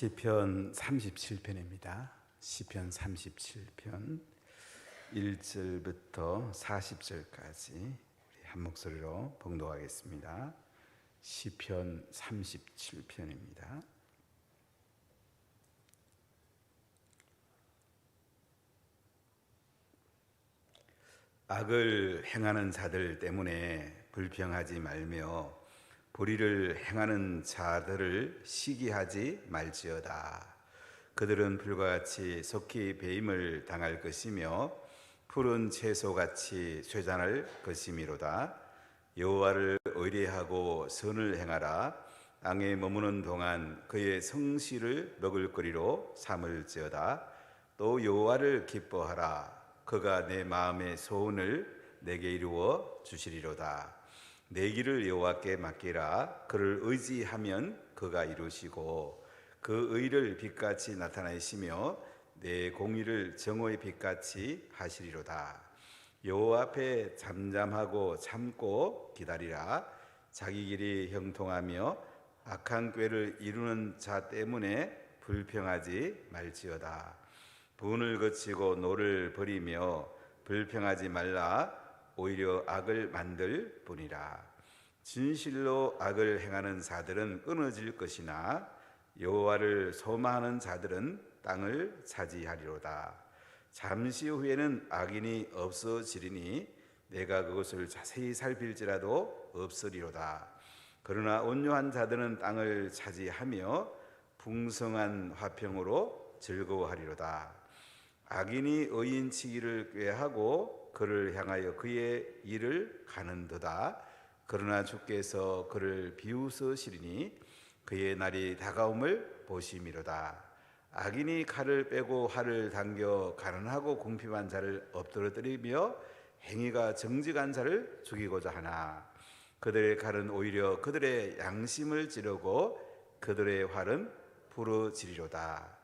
시편 37편입니다. 시편 37편 1절부터 40절까지 한 목소리로 봉독하겠습니다. 시편 37편입니다. 악을 행하는 자들 때문에 불평하지 말며 불의를 행하는 자들을 시기하지 말지어다. 그들은 불과 같이 속히 배임을 당할 것이며 푸른 채소같이 쇠잔할 것이미로다. 여호와를 의뢰하고 선을 행하라. 땅에 머무는 동안 그의 성실을 먹을거리로 삼을지어다. 또 여호와를 기뻐하라. 그가 내 마음의 소원을 내게 이루어 주시리로다. 내 길을 여호와께 맡기라. 그를 의지하면 그가 이루시고 그 의를 빛같이 나타내시며 내 공의를 정오의 빛같이 하시리로다. 여호와 앞에 잠잠하고 참고 기다리라. 자기 길이 형통하며 악한 꾀를 이루는 자 때문에 불평하지 말지어다. 분을 거치고 노를 버리며 불평하지 말라. 오히려 악을 만들 뿐이라. 진실로 악을 행하는 자들은 끊어질 것이나 여호와를 소망하는 자들은 땅을 차지하리로다. 잠시 후에는 악인이 없어지리니 내가 그것을 자세히 살필지라도 없으리로다. 그러나 온유한 자들은 땅을 차지하며 풍성한 화평으로 즐거워하리로다. 악인이 의인치기를 꾀하고 그를 향하여 그의 일을 가는도다. 그러나 주께서 그를 비웃으시리니 그의 날이 다가옴을 보심이로다. 악인이 칼을 빼고 활을 당겨 가난하고 궁핍한 자를 엎드러뜨리며 행위가 정직한 자를 죽이고자 하나 그들의 칼은 오히려 그들의 양심을 찌르고 그들의 활은 부러지리로다.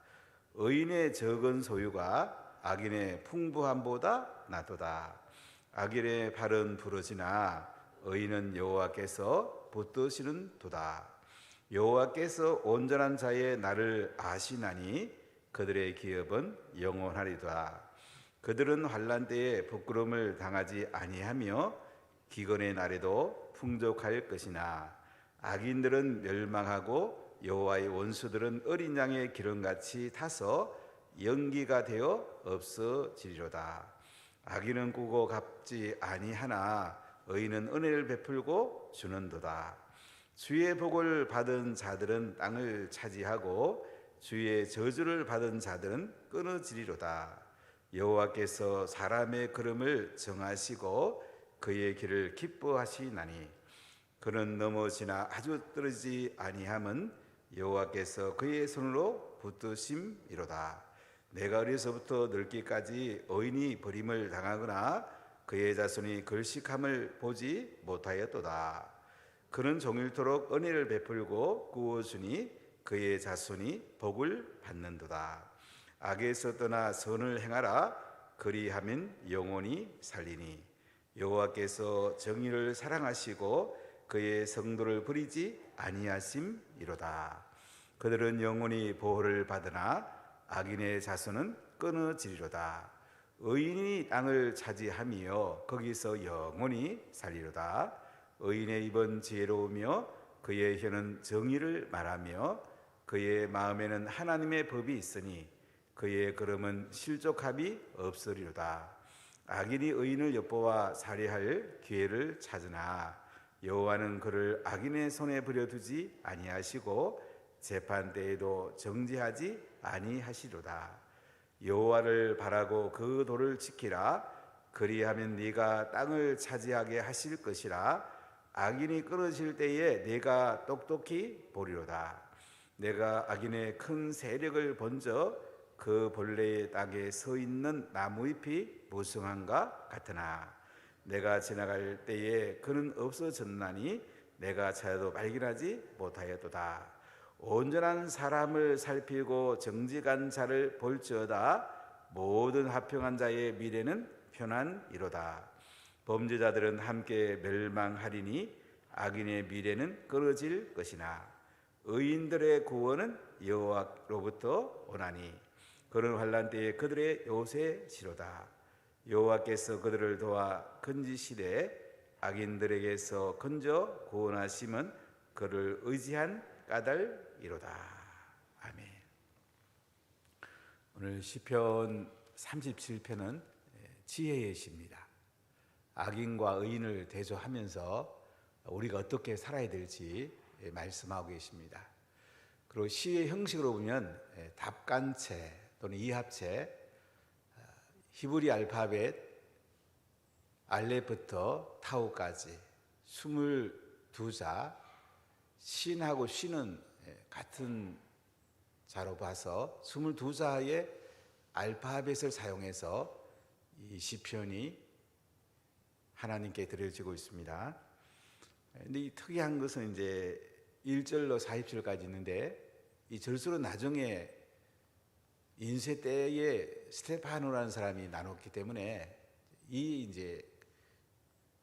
의인의 적은 소유가 악인의 풍부함보다 낫도다. 악인의 발은 부러지나 의인은 여호와께서 붙드시는 도다. 여호와께서 온전한 자의 날을 아시나니 그들의 기업은 영원하리도다. 그들은 환난 때에 부끄러움을 당하지 아니하며 기근의 날에도 풍족할 것이나 악인들은 멸망하고 여호와의 원수들은 어린 양의 기름같이 타서 연기가 되어 없어지리로다. 악인은 꾸고 갚지 아니하나 의인은 은혜를 베풀고 주는도다. 주의 복을 받은 자들은 땅을 차지하고 주의 저주를 받은 자들은 끊어지리로다. 여호와께서 사람의 걸음을 정하시고 그의 길을 기뻐하시나니 그는 넘어지나 아주 떨어지지 아니함은 여호와께서 그의 손으로 붙드심이로다. 내가 어려서부터 늙기까지 의인이 버림을 당하거나 그의 자손이 걸식함을 보지 못하였도다. 그는 종일토록 은혜를 베풀고 구워주니 그의 자손이 복을 받는도다. 악에서 떠나 선을 행하라. 그리하면 영원히 살리니 여호와께서 정의를 사랑하시고 그의 성도를 버리지 아니하심이로다. 그들은 영원히 보호를 받으나 악인의 자손은 끊어지리로다. 의인이 땅을 차지하며 거기서 영원히 살리로다. 의인의 입은 지혜로우며 그의 혀는 정의를 말하며 그의 마음에는 하나님의 법이 있으니 그의 걸음은 실족함이 없으리로다. 악인이 의인을 엿보아 살해할 기회를 찾으나 여호와는 그를 악인의 손에 버려두지 아니하시고 재판 때에도 정죄하지 아니하시로다. 여호와를 바라고 그 도를 지키라. 그리하면 네가 땅을 차지하게 하실 것이라. 악인이 끊어질 때에 네가 똑똑히 보리로다. 내가 악인의 큰 세력을 번져 그 본래의 땅에 서 있는 나무잎이 무성한가 같으나 내가 지나갈 때에 그는 없어졌나니 내가 찾아도 발견하지 못하였도다. 온전한 사람을 살피고 정직한 자를 볼지어다. 모든 화평한 자의 미래는 편안이로다. 범죄자들은 함께 멸망하리니 악인의 미래는 끊어질 것이나 의인들의 구원은 여호와로부터 오나니 그런 환난 때에 그들의 요새시로다. 여호와께서 그들을 도와 건지시되 악인들에게서 건져 구원하심은 그를 의지한 까닭이로다. 아멘. 오늘 시편 37편은 지혜의 시입니다. 악인과 의인을 대조하면서 우리가 어떻게 살아야 될지 말씀하고 계십니다. 그리고 시의 형식으로 보면 답간체 또는 이합체, 히브리 알파벳 알렙부터 타우까지 22자, 신하고 신은 같은 자로 봐서 22자의 알파벳을 사용해서 이 시편이 하나님께 드려지고 있습니다. 근데 이 특이한 것은 이제 1절로 40절까지 있는데 이 절수로 나중에 인쇄 때에 스테파노라는 사람이 나눴기 때문에 이 이제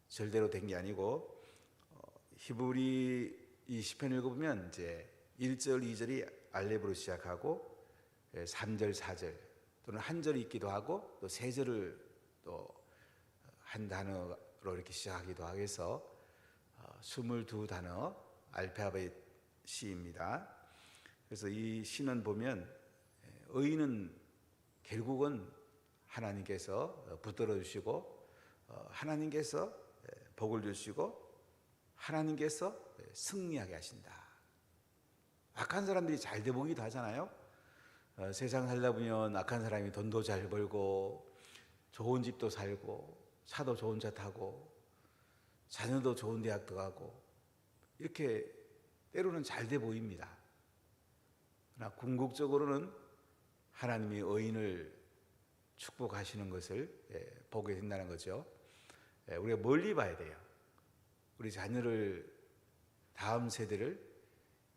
절대로 된 게 아니고 히브리 이 시편 읽어보면 이제 1절, 2절이 알렙으로 시작하고 3절, 4절 또는 한 절이 있기도 하고 또 3절을 또 한 단어로 이렇게 시작하기도 해서 22단어 알파벳 시입니다. 그래서 이 시는 보면 의인은 결국은 하나님께서 붙들어 주시고 하나님께서 복을 주시고 하나님께서 승리하게 하신다. 악한 사람들이 잘 돼 보기도 하잖아요. 세상 살다 보면 악한 사람이 돈도 잘 벌고 좋은 집도 살고 차도 좋은 차 타고 자녀도 좋은 대학 들어가고 이렇게 때로는 잘 돼 보입니다. 그러나 궁극적으로는 하나님이 의인을 축복하시는 것을 보게 된다는 거죠. 우리가 멀리 봐야 돼요. 우리 자녀를, 다음 세대를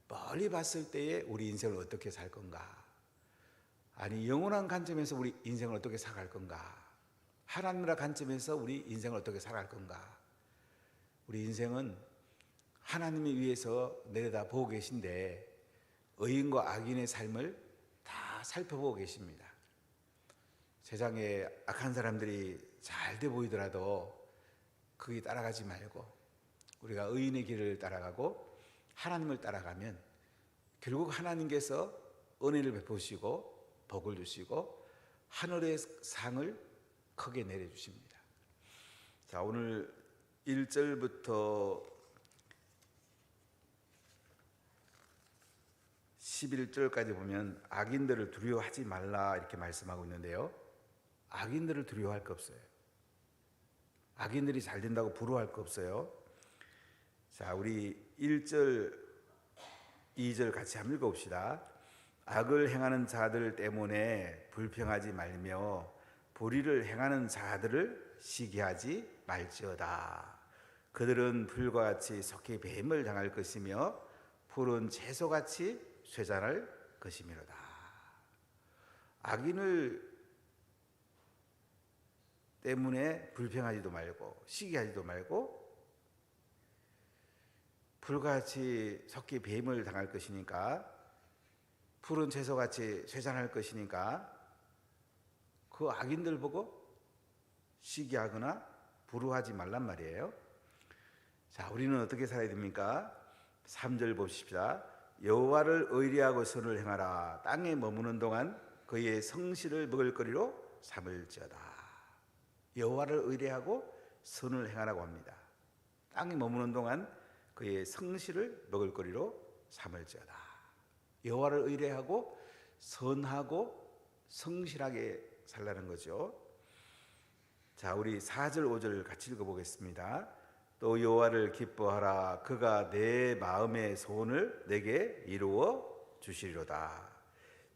멀리 봤을 때에 우리 인생을 어떻게 살 건가? 아니 영원한 관점에서 우리 인생을 어떻게 살아갈 건가? 하나님의 관점에서 우리 인생을 어떻게 살아갈 건가? 우리 인생은 하나님을 위해서 내려다 보고 계신데 의인과 악인의 삶을 다 살펴보고 계십니다. 세상에 악한 사람들이 잘 돼 보이더라도 거기 따라가지 말고 우리가 의인의 길을 따라가고 하나님을 따라가면 결국 하나님께서 은혜를 베푸시고 복을 주시고 하늘의 상을 크게 내려주십니다. 자, 오늘 1절부터 11절까지 보면 악인들을 두려워하지 말라 이렇게 말씀하고 있는데요. 악인들을 두려워할 거 없어요. 악인들이 잘 된다고 부러워할 거 없어요. 자, 우리 1절, 2절 같이 한번 읽어봅시다. 악을 행하는 자들 때문에 불평하지 말며 불의를 행하는 자들을 시기하지 말지어다. 그들은 불과 같이 속히 뱀을 당할 것이며 푸른 채소같이 쇠잔할 것이미로다. 악인을 때문에 불평하지도 말고 시기하지도 말고 불같이 속히 뱀을 당할 것이니까 푸른 채소같이 쇠잔할 것이니까 그 악인들 보고 시기하거나 부러워하지 말란 말이에요. 자, 우리는 어떻게 살아야 됩니까? 3절 봅시다. 여호와를 의리하고 선을 행하라. 땅에 머무는 동안 그의 성실을 먹을거리로 삼을지어다. 여호와를 의리하고 선을 행하라고 합니다. 땅에 머무는 동안 그의 성실을 먹을거리로 삼을지어다. 여호와를 의리하고 선하고 성실하게 살라는 거죠. 자, 우리 4절 5절 같이 읽어보겠습니다. 또 여호와를 기뻐하라. 그가 내 마음의 소원을 내게 이루어 주시리로다.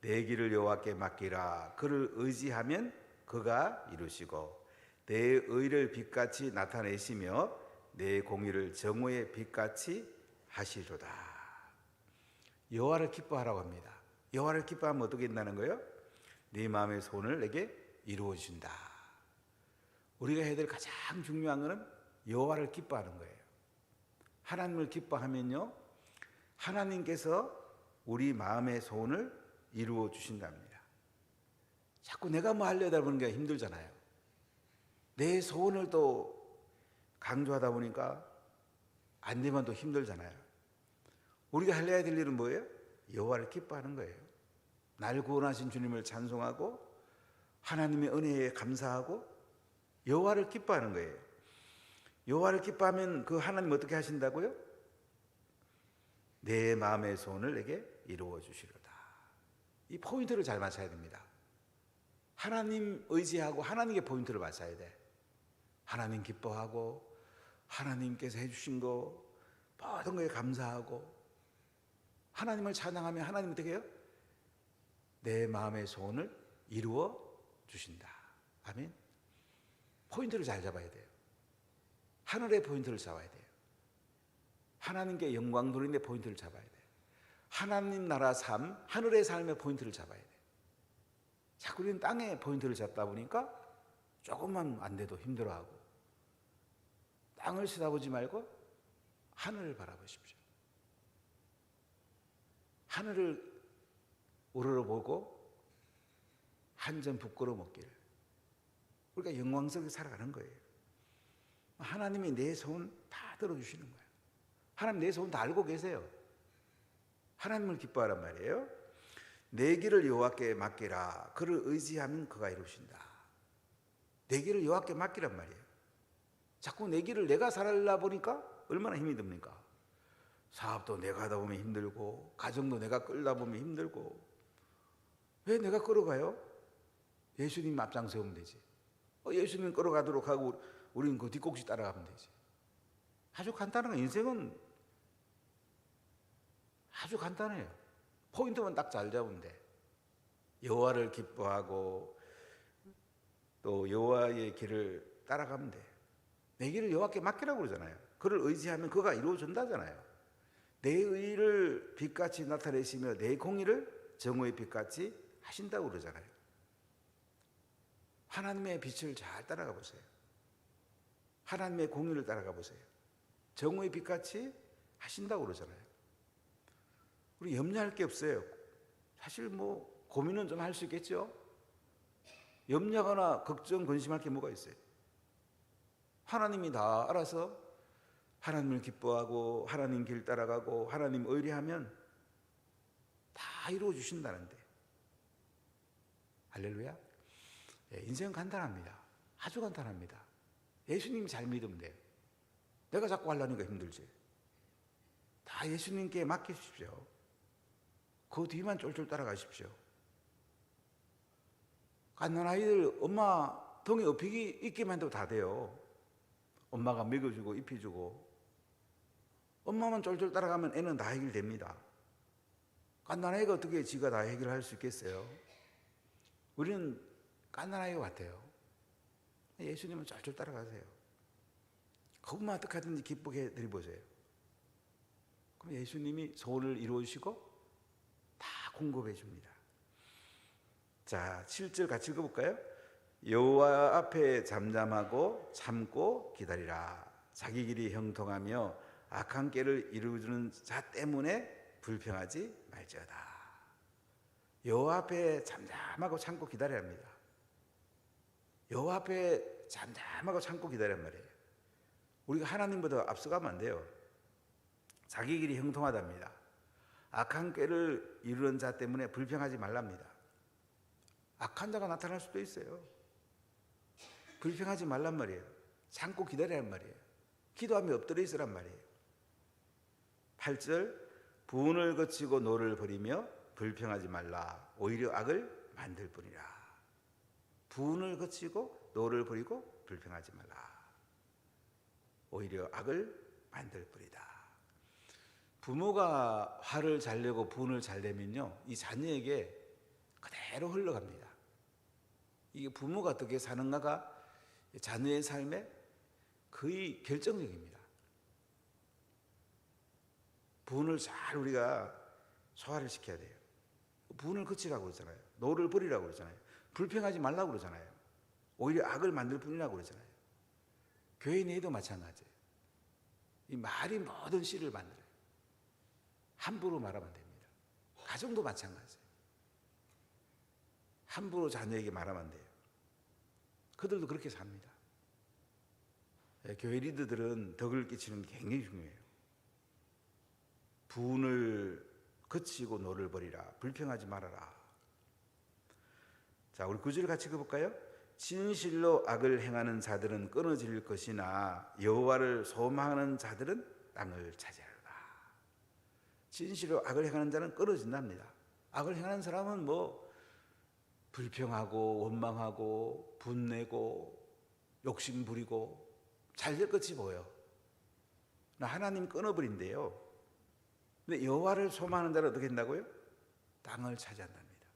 내 길을 여호와께 맡기라. 그를 의지하면 그가 이루시고 내 의를 빛같이 나타내시며 내 공의를 정오의 빛같이 하시리로다. 여호와를 기뻐하라고 합니다. 여호와를 기뻐하면 어떻게 된다는 거예요? 네 마음의 소원을 내게 이루어 주신다. 우리가 해야 될 가장 중요한 것은 여호와를 기뻐하는 거예요. 하나님을 기뻐하면요, 하나님께서 우리 마음의 소원을 이루어 주신답니다. 자꾸 내가 뭐 하려다 보니까 힘들잖아요. 내 소원을 또 강조하다 보니까 안 되면 또 힘들잖아요. 우리가 해야 될 일은 뭐예요? 여호와를 기뻐하는 거예요. 나를 구원하신 주님을 찬송하고 하나님의 은혜에 감사하고 여호와를 기뻐하는 거예요. 여호와를 기뻐하면 그 하나님 어떻게 하신다고요? 내 마음의 소원을 내게 이루어 주시리로다. 이 포인트를 잘 맞춰야 됩니다. 하나님 의지하고 하나님께 포인트를 맞춰야 돼. 하나님 기뻐하고 하나님께서 해주신 거 모든 거에 감사하고 하나님을 찬양하면 하나님 어떻게 해요? 내 마음의 소원을 이루어 주신다. 아멘. 포인트를 잘 잡아야 돼요. 하늘의 포인트를 잡아야 돼요. 하나님께 영광 돌리는 데 포인트를 잡아야 돼요. 하나님 나라 삶, 하늘의 삶의 포인트를 잡아야 돼요. 자꾸 우리는 땅에 포인트를 잡다 보니까 조금만 안 돼도 힘들어하고 땅을 쳐다보지 말고 하늘을 바라보십시오. 하늘을 우러러보고 한 점 부끄러 먹기를. 우리가 영광스럽게 살아가는 거예요. 하나님이 내 소원 다 들어주시는 거예요. 하나님 내 소원 다 알고 계세요. 하나님을 기뻐하란 말이에요. 내 길을 여호와께 맡기라. 그를 의지하면 그가 이루신다. 내 길을 여호와께 맡기란 말이에요. 자꾸 내 길을 내가 살아라 보니까 얼마나 힘이 듭니까? 사업도 내가 하다 보면 힘들고 가정도 내가 끌다 보면 힘들고. 왜 내가 끌어가요? 예수님 앞장서면 되지. 예수님 끌어가도록 하고 우리는 그 뒷꼭지 따라가면 되지. 아주 간단한 거. 인생은 아주 간단해요. 포인트만 딱 잘 잡으면 돼. 여호와를 기뻐하고 또 여호와의 길을 따라가면 돼. 내 길을 여호와께 맡기라고 그러잖아요. 그를 의지하면 그가 이루어준다잖아요. 내 의를 빛같이 나타내시며 내 공의를 정오의 빛같이 하신다고 그러잖아요. 하나님의 빛을 잘 따라가 보세요. 하나님의 공의를 따라가 보세요. 정오의 빛같이 하신다고 그러잖아요. 우리 염려할 게 없어요. 사실 뭐 고민은 좀 할 수 있겠죠. 염려하거나 걱정, 근심할 게 뭐가 있어요. 하나님이 다 알아서 하나님을 기뻐하고 하나님 길 따라가고 하나님 의뢰하면 다 이루어 주신다는데. 할렐루야. 인생은 간단합니다. 아주 간단합니다. 예수님 잘 믿으면 돼요. 내가 자꾸 하려니까 힘들지. 다 예수님께 맡기십시오. 그 뒤만 쫄쫄 따라가십시오. 갓난아이들 엄마 등에 업히기 있기만 해도 다 돼요. 엄마가 먹여주고 입혀주고 엄마만 쫄쫄 따라가면 애는 다 해결됩니다. 갓난아이가 어떻게 지가 다 해결할 수 있겠어요? 우리는 갓난아이가 같아요. 예수님은 쫄쫄 따라가세요. 그것만 어떻게 하든지 기쁘게 해드려보세요. 그럼 예수님이 소원을 이루어주시고 다 공급해 줍니다. 자, 7절 같이 읽어볼까요? 여호와 앞에 잠잠하고 참고 기다리라. 자기 길이 형통하며 악한 길을 이루어주는 자 때문에 불평하지 말지어다. 여호와 앞에 잠잠하고 참고 기다려야 합니다. 여호와 앞에 잠잠하고 참고 기다리란 말이에요. 우리가 하나님보다 앞서가면 안 돼요. 자기 길이 형통하답니다. 악한 꾀를 이루는 자 때문에 불평하지 말랍니다. 악한 자가 나타날 수도 있어요. 불평하지 말란 말이에요. 참고 기다리란 말이에요. 기도하며 엎드려 있으란 말이에요. 8절 분을 거치고 노를 버리며 불평하지 말라. 오히려 악을 만들 뿐이라. 분을 거치고 노를 버리고 불평하지 말라. 오히려 악을 만들 뿐이다. 부모가 화를 잘 내고 분을 잘 내면요, 이 자녀에게 그대로 흘러갑니다. 이게 부모가 어떻게 사는가가 자녀의 삶에 거의 결정적입니다. 분을 잘 우리가 소화를 시켜야 돼요. 분을 거치라고 그러잖아요. 노를 버리라고 그러잖아요. 불평하지 말라고 그러잖아요. 오히려 악을 만들 뿐이라고 그러잖아요. 교회 내에도 마찬가지예요. 이 말이 모든 씨를 만들어요. 함부로 말하면 됩니다. 가정도 마찬가지예요. 함부로 자녀에게 말하면 안 돼요. 그들도 그렇게 삽니다. 교회 리더들은 덕을 끼치는 게 굉장히 중요해요. 분을 그치고 노를 버리라. 불평하지 말아라. 자, 우리 구절 같이 읽어볼까요? 진실로 악을 행하는 자들은 끊어질 것이나 여호와를 소망하는 자들은 땅을 차지하리라. 진실로 악을 행하는 자는 끊어진답니다. 악을 행하는 사람은 뭐 불평하고 원망하고 분내고 욕심 부리고 잘 될 것이 보여. 하나님 끊어버린대요. 근데 여호와를 소망하는 자는 어떻게 된다고요? 땅을 차지한답니다.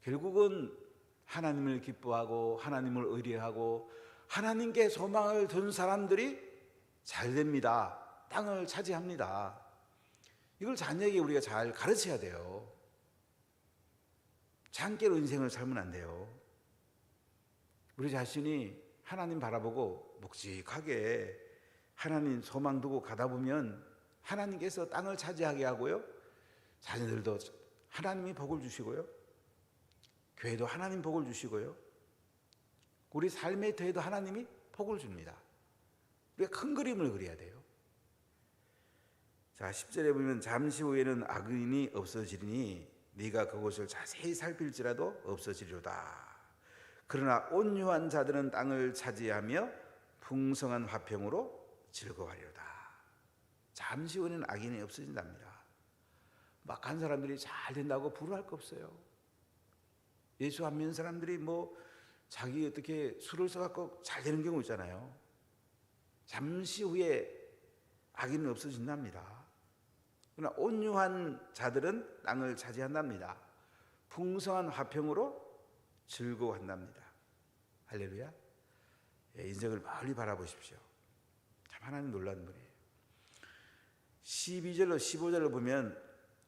결국은 하나님을 기뻐하고 하나님을 의뢰하고 하나님께 소망을 둔 사람들이 잘 됩니다. 땅을 차지합니다. 이걸 자녀에게 우리가 잘 가르쳐야 돼요. 장깨로 인생을 살면 안 돼요. 우리 자신이 하나님 바라보고 묵직하게 하나님 소망 두고 가다 보면 하나님께서 땅을 차지하게 하고요. 자녀들도 하나님이 복을 주시고요. 교회도 하나님 복을 주시고요. 우리 삶의 터에도 하나님이 복을 줍니다. 우리가 큰 그림을 그려야 돼요. 자, 10절에 보면 잠시 후에는 악인이 없어지리니 네가 그곳을 자세히 살필지라도 없어지리로다. 그러나 온유한 자들은 땅을 차지하며 풍성한 화평으로 즐거워하리로다. 잠시 후에는 악인이 없어진답니다. 막한 사람들이 잘 된다고 부러워할 거 없어요. 예수 안 믿는 사람들이 뭐 자기 어떻게 술을 써갖고 잘 되는 경우 있잖아요. 잠시 후에 악인은 없어진답니다. 그러나 온유한 자들은 땅을 차지한답니다. 풍성한 화평으로 즐거워한답니다. 할렐루야. 인생을 멀리 바라보십시오. 참 하나님 놀라는 분이에요. 12절로 15절을 보면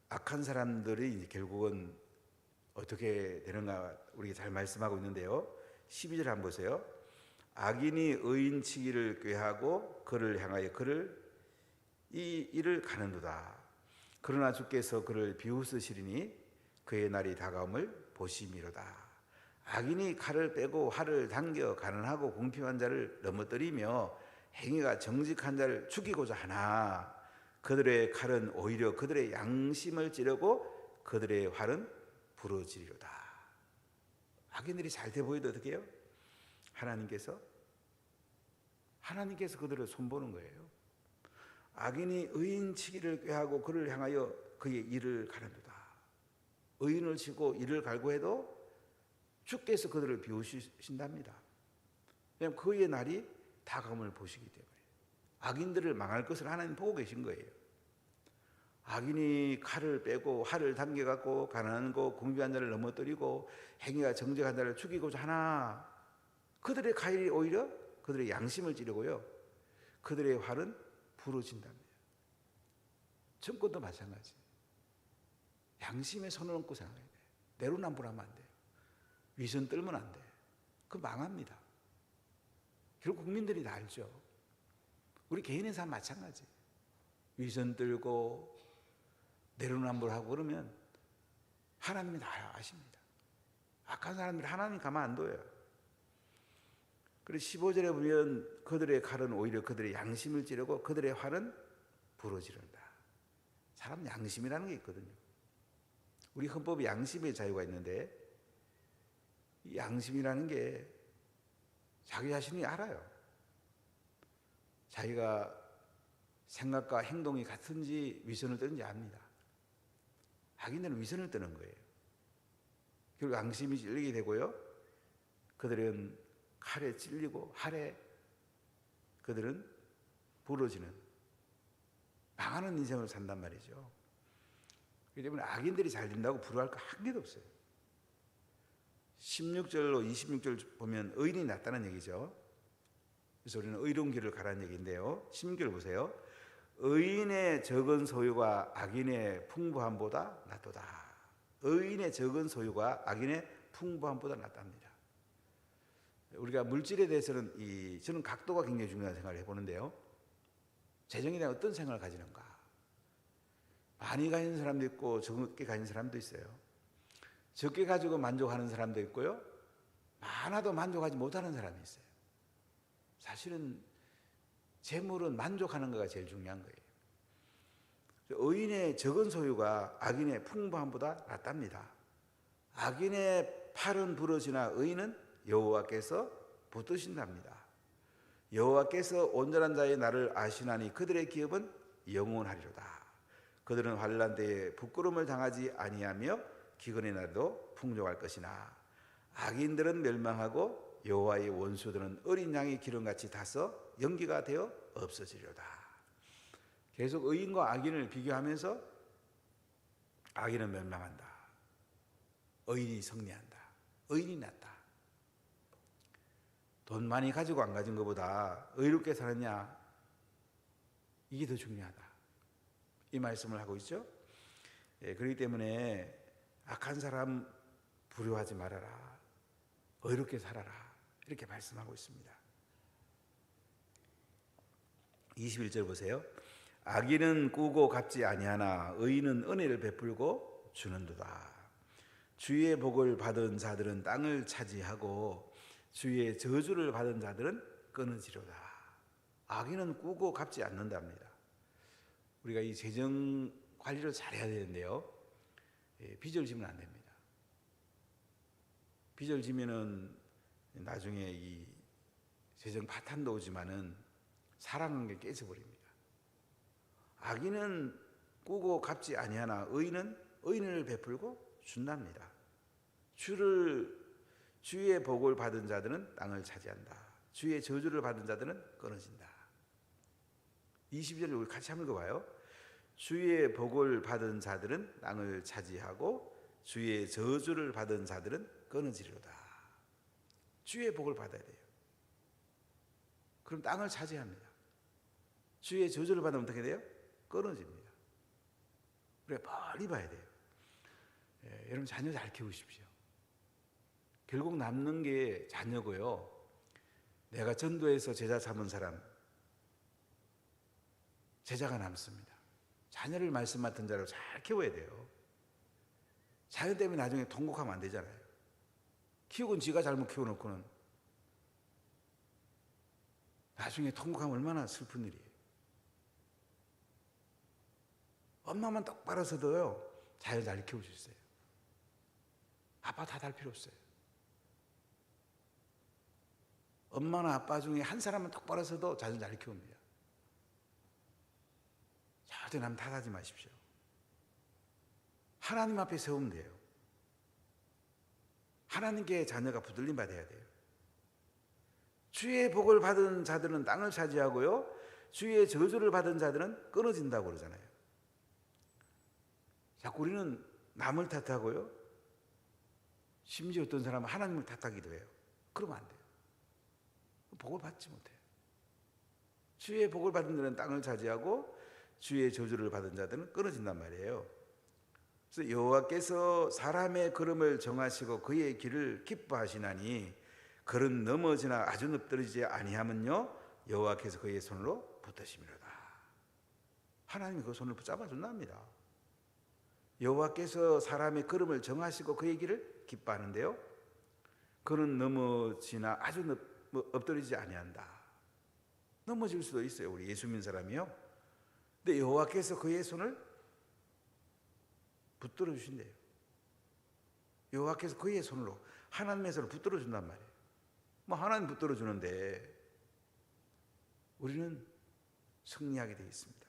악한 사람들이 결국은 어떻게 되는가 우리가 잘 말씀하고 있는데요. 12절 한번 보세요. 악인이 의인치기를 꾀하고 그를 향하여 그를 이 일을 가는도다. 그러나 주께서 그를 비웃으시리니 그의 날이 다가옴을 보심이로다. 악인이 칼을 빼고 활을 당겨 가난하고 궁핍한 자를 넘어뜨리며 행위가 정직한 자를 죽이고자 하나 그들의 칼은 오히려 그들의 양심을 찌르고 그들의 활은 부러지리로다. 악인들이 잘 돼 보여도 어떻게 해요? 하나님께서 그들을 손보는 거예요. 악인이 의인치기를 꾀하고 그를 향하여 그의 일을 가는도다. 의인을 치고 일을 갈구해도 주께서 그들을 비우신답니다. 왜냐하면 그의 날이 다가옴을 보시기 때문에. 악인들을 망할 것을 하나님 보고 계신 거예요. 악인이 칼을 빼고 활을 당겨갖고 가난하고 궁핍한 자를 넘어뜨리고 행위가 정직한 자를 죽이고자 하나 그들의 칼이 오히려 그들의 양심을 찌르고요. 그들의 활은 부러진답니다. 정권도 마찬가지. 양심에 손을 얹고 생각해야 돼. 내로남불하면 안 돼요. 위선 떨면 안 돼. 그거 망합니다. 결국 국민들이 다 알죠. 우리 개인의 삶 마찬가지. 위선 떨고 내로남불하고 그러면 하나님이 다 아십니다. 악한 사람들이 하나님 가만 안 둬요. 그리고 15절에 보면 그들의 칼은 오히려 그들의 양심을 찌르고 그들의 활은 부러지른다. 사람 양심이라는 게 있거든요. 우리 헌법에 양심의 자유가 있는데 이 양심이라는 게 자기 자신이 알아요. 자기가 생각과 행동이 같은지 위선을 뜨는지 압니다. 악인들은 위선을 뜨는 거예요. 결국 양심이 찔리게 되고요. 그들은 칼에 찔리고 활에 그들은 부러지는 망하는 인생을 산단 말이죠. 그렇기 때문에 악인들이 잘 된다고 부러워할 거 한 개도 없어요. 16절로 26절 보면 의인이 낫다는 얘기죠. 그래서 우리는 의로운 길을 가라는 얘기인데요. 16절 보세요. 의인의 적은 소유가 악인의 풍부함보다 낫도다. 의인의 적은 소유가 악인의 풍부함보다 낫답니다. 우리가 물질에 대해서는 저는 각도가 굉장히 중요하다고 생각을 해보는데요. 재정에 대한 어떤 생각을 가지는가. 많이 가진 사람도 있고 적게 가진 사람도 있어요. 적게 가지고 만족하는 사람도 있고요. 많아도 만족하지 못하는 사람이 있어요. 사실은 재물은 만족하는 거가 제일 중요한 거예요. 의인의 적은 소유가 악인의 풍부함보다 낫답니다. 악인의 팔은 부러지나 의인은 여호와께서 붙드신답니다. 여호와께서 온전한 자의 날을 아시나니 그들의 기업은 영원하리로다. 그들은 환난 때에 부끄러움을 당하지 아니하며 기근의 날도 풍족할 것이나 악인들은 멸망하고 여호와의 원수들은 어린 양의 기름같이 타서 연기가 되어 없어지리로다. 계속 의인과 악인을 비교하면서 악인은 멸망한다, 의인이 승리한다, 의인이 낫다. 돈 많이 가지고 안 가진 것보다 의롭게 사느냐, 이게 더 중요하다, 이 말씀을 하고 있죠. 그렇기 때문에 악한 사람 두려워하지 말아라, 의롭게 살아라, 이렇게 말씀하고 있습니다. 21절 보세요. 악인은 꾸고 갚지 아니하나 의인은 은혜를 베풀고 주는도다. 주의 복을 받은 자들은 땅을 차지하고 주의 저주를 받은 자들은 끊어지로다. 악인은 꾸고 갚지 않는답니다. 우리가 이 재정 관리를 잘해야 되는데요, 빚을 지면 안 됩니다. 빚을 지면은 나중에 이 재정 파탄도 오지만은 사랑관계 깨져버립니다. 악인은 꾸고 갚지 아니하나 의인은 의인을 베풀고 준답니다. 주의 복을 받은 자들은 땅을 차지한다. 주의 저주를 받은 자들은 끊어진다. 22절을 우리 같이 한번 읽어봐요. 주의 복을 받은 자들은 땅을 차지하고 주의 저주를 받은 자들은 끊어지리로다. 주의 복을 받아야 돼요. 그럼 땅을 차지합니다. 주의 저주를 받으면 어떻게 돼요? 끊어집니다. 우리가 멀리 봐야 돼요. 여러분 자녀 잘 키우십시오. 결국 남는 게 자녀고요. 내가 전도해서 제자 삼은 사람, 제자가 남습니다. 자녀를 말씀 맡은 자로 잘 키워야 돼요. 자녀 때문에 나중에 통곡하면 안 되잖아요. 키우곤 지가 잘못 키워놓고는 나중에 통곡하면 얼마나 슬픈 일이에요. 엄마만 똑바로 서도요, 자녀 잘 키울 수 있어요. 아빠 탓할 필요 없어요. 엄마나 아빠 중에 한 사람은 똑바로 서도 자녀 잘 키웁니다. 절대 남 탓하지 마십시오. 하나님 앞에 세우면 돼요. 하나님께 자녀가 붙들림 받아야 돼요. 주의 복을 받은 자들은 땅을 차지하고요, 주의 저주를 받은 자들은 끊어진다고 그러잖아요. 자꾸 우리는 남을 탓하고요, 심지어 어떤 사람은 하나님을 탓하기도 해요. 그러면 안 돼요. 복을 받지 못해요. 주의 복을 받은 자는 땅을 차지하고 주의 저주를 받은 자들은 끊어진단 말이에요. 그래서 여호와께서 사람의 걸음을 정하시고 그의 길을 기뻐하시나니 그는 넘어지나 아주 엎드리지 아니하면요 여호와께서 그의 손으로 붙드심이로다. 하나님이 그 손을 붙잡아 준답니다. 여호와께서 사람의 걸음을 정하시고 그의 길을 기뻐하는데요, 그는 넘어지나 아주 엎드리지 아니한다. 넘어질 수도 있어요, 우리 예수 믿는 사람이요. 근데 여호와께서 그의 손을 붙들어 주신대요. 여호와께서 그의 손으로, 하나님의 손을 붙들어 준단 말이에요. 뭐 하나님 붙들어 주는데 우리는 승리하게 되어 있습니다.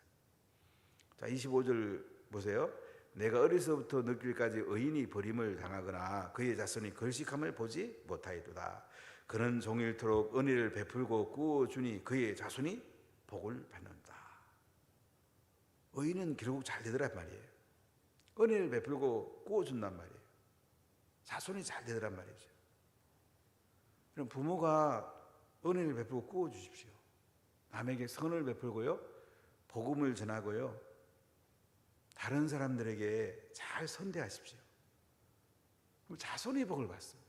자, 25절 보세요. 내가 어려서부터 늙길까지 의인이 버림을 당하거나 그의 자손이 걸식함을 보지 못하였도다. 그는 종일토록 은혜를 베풀고 구워주니 그의 자손이 복을 받는다. 의인은 결국 잘 되더란 말이에요. 은혜를 베풀고 구워준단 말이에요. 자손이 잘 되더란 말이죠. 그럼 부모가 은혜를 베풀고 구워주십시오. 남에게 선을 베풀고요, 복음을 전하고요, 다른 사람들에게 잘 선대하십시오. 그럼 자손이 복을 받습니다.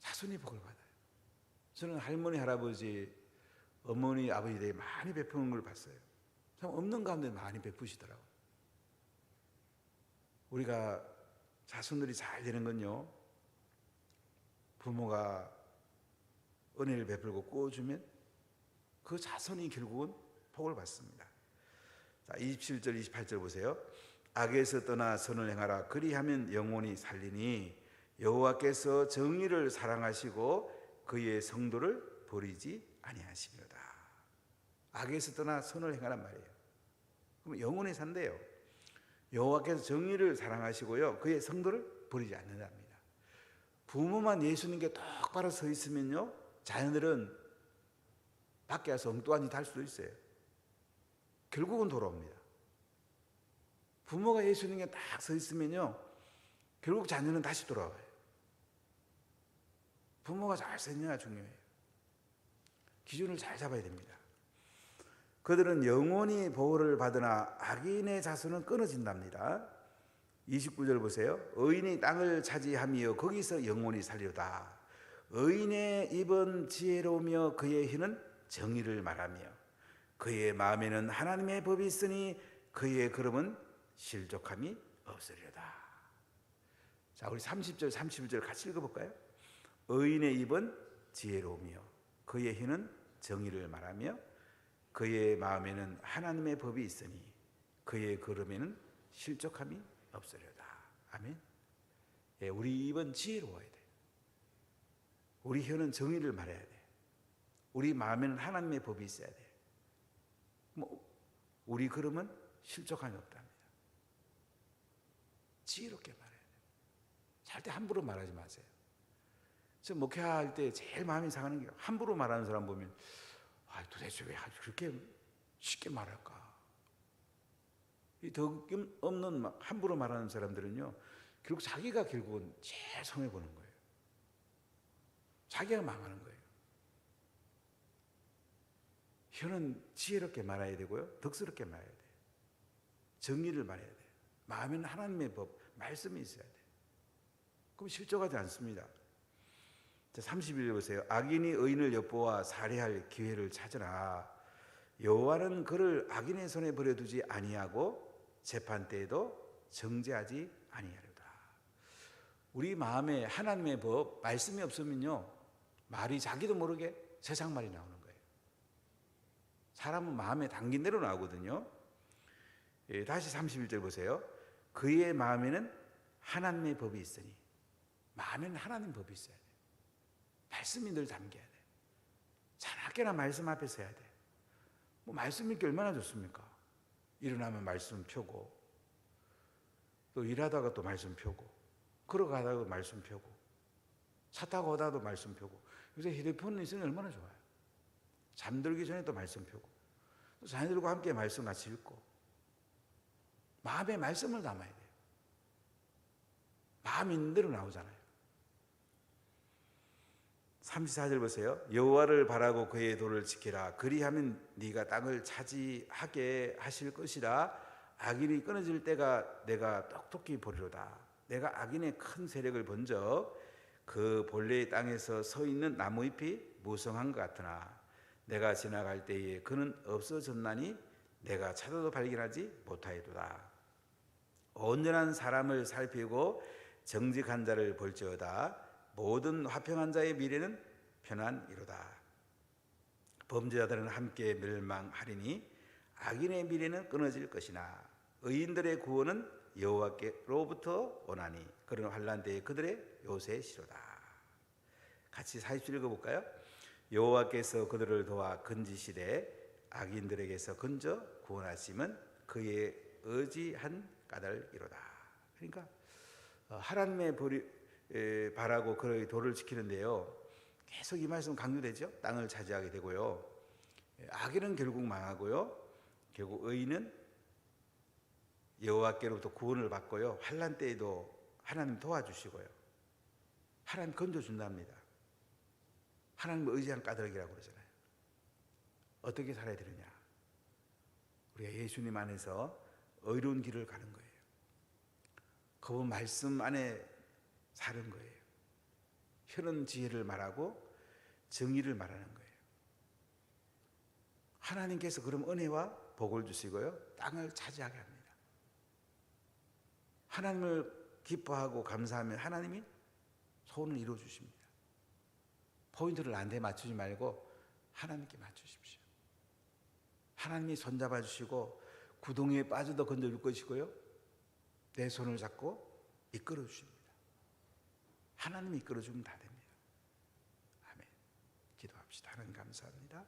자손이 복을 받아요. 저는 할머니, 할아버지, 어머니, 아버지들에게 많이 베푸는 걸 봤어요. 참 없는 가운데 많이 베푸시더라고요. 우리가 자손들이 잘 되는 건요, 부모가 은혜를 베풀고 꾸어주면 그 자손이 결국은 복을 받습니다. 자, 27절 28절 보세요. 악에서 떠나 선을 행하라. 그리하면 영원히 살리니 여호와께서 정의를 사랑하시고 그의 성도를 버리지 아니하시리로다. 악에서 떠나 선을 행하란 말이에요. 그럼 영원히 산대요. 여호와께서 정의를 사랑하시고요, 그의 성도를 버리지 않는답니다. 부모만 예수님께 똑바로 서 있으면요, 자녀들은 밖에 와서 엉뚱한 짓 할 수도 있어요. 결국은 돌아옵니다. 부모가 예수님께 딱 서 있으면요, 결국 자녀는 다시 돌아와요. 부모가 잘 서 있느냐가 중요해요. 기준을 잘 잡아야 됩니다. 그들은 영원히 보호를 받으나 악인의 자손은 끊어진답니다. 29절 보세요. 의인이 땅을 차지하며 거기서 영원히 살리로다. 의인의 입은 지혜로우며 그의 혀는 정의를 말하며 그의 마음에는 하나님의 법이 있으니 그의 걸음은 실족함이 없으리로다. 자, 우리 30절 31절 같이 읽어볼까요? 의인의 입은 지혜로우며 그의 혀는 정의를 말하며 그의 마음에는 하나님의 법이 있으니 그의 걸음에는 실족함이 없으리로다. 아멘. 예, 우리 입은 지혜로워야 돼. 우리 혀는 정의를 말해야 돼. 우리 마음에는 하나님의 법이 있어야 돼. 우리 걸음은 실족함이 없답니다. 지혜롭게 말해야 돼. 절대 함부로 말하지 마세요. 저 목회할 때 제일 마음이 상하는 게 함부로 말하는 사람 보면 도대체 왜 그렇게 쉽게 말할까? 이 덕임 없는 함부로 말하는 사람들은요, 결국 자기가 결국은 제일 손해 보는 거예요. 자기가 망하는 거예요. 혀는 지혜롭게 말해야 되고요, 덕스럽게 말해야 돼요. 정의를 말해야 돼요. 마음에는 하나님의 법, 말씀이 있어야 돼요. 그럼 실족하지 않습니다. 31절 보세요. 악인이 의인을 엿보아 살해할 기회를 찾으나 여호와는 그를 악인의 손에 버려두지 아니하고 재판 때에도 정죄하지 아니하리로다. 우리 마음에 하나님의 법, 말씀이 없으면요, 말이 자기도 모르게 세상 말이 나오는 거예요. 사람은 마음에 담긴 대로 나오거든요. 예, 다시 31절 보세요. 그의 마음에는 하나님의 법이 있으니, 마음에는 하나님 법이 있어야 돼. 말씀이 늘 담겨야 돼. 자나깨나 말씀 앞에 서야 돼. 말씀 읽기 얼마나 좋습니까? 일어나면 말씀 펴고, 또 일하다가 또 말씀 펴고, 걸어가다가 말씀 펴고, 차 타고 오다도 말씀 펴고. 요새 휴대폰 있으면 얼마나 좋아요. 잠들기 전에 또 말씀 펴고, 또 자녀들과 함께 말씀 같이 읽고, 마음에 말씀을 담아야 돼요. 마음 있는 대로 나오잖아요. 34절 보세요. 여호와를 바라고 그의 도를 지키라. 그리하면 네가 땅을 차지하게 하실 것이라. 악인이 끊어질 때가 내가 똑똑히 보리로다. 내가 악인의 큰 세력을 번져 그 본래의 땅에서 서 있는 나무잎이 무성한 것 같으나 내가 지나갈 때에 그는 없어졌나니 내가 찾아도 발견하지 못하였도다. 온전한 사람을 살피고 정직한 자를 볼지어다. 모든 화평한 자의 미래는 편안이로다. 범죄자들은 함께 멸망하리니 악인의 미래는 끊어질 것이나 의인들의 구원은 여호와께로부터 오나니 그런 환난 때에 그들의 요새시로다. 같이 40절 읽어볼까요? 여호와께서 그들을 도와 건지시되 악인들에게서 건져 구원하심은 그의 의지한 까닭이로다. 그러니까 하나님의 바라고 그의 도를 지키는데요, 계속 이 말씀 강조되죠. 땅을 차지하게 되고요, 악인은 결국 망하고요, 결국 의인은 여호와께로부터 구원을 받고요, 환난 때에도 하나님 도와주시고요, 하나님 건져준답니다. 하나님을 의지한 까닭이라고 그러잖아요. 어떻게 살아야 되느냐? 우리가 예수님 안에서 의로운 길을 가는 거예요. 그분 말씀 안에 사는 거예요. 혀는 지혜를 말하고 정의를 말하는 거예요. 하나님께서 그럼 은혜와 복을 주시고요. 땅을 차지하게 합니다. 하나님을 기뻐하고 감사하면 하나님이 소원을 이루어 주십니다. 포인트를 나한테 맞추지 말고 하나님께 맞추십시오. 하나님이 손잡아 주시고 구덩이에 빠져도 건져줄 것이고요. 내 손을 잡고 이끌어 주십니다. 하나님이 이끌어 주면 다 됩니다. 아멘. 기도합시다. 하나님 감사합니다.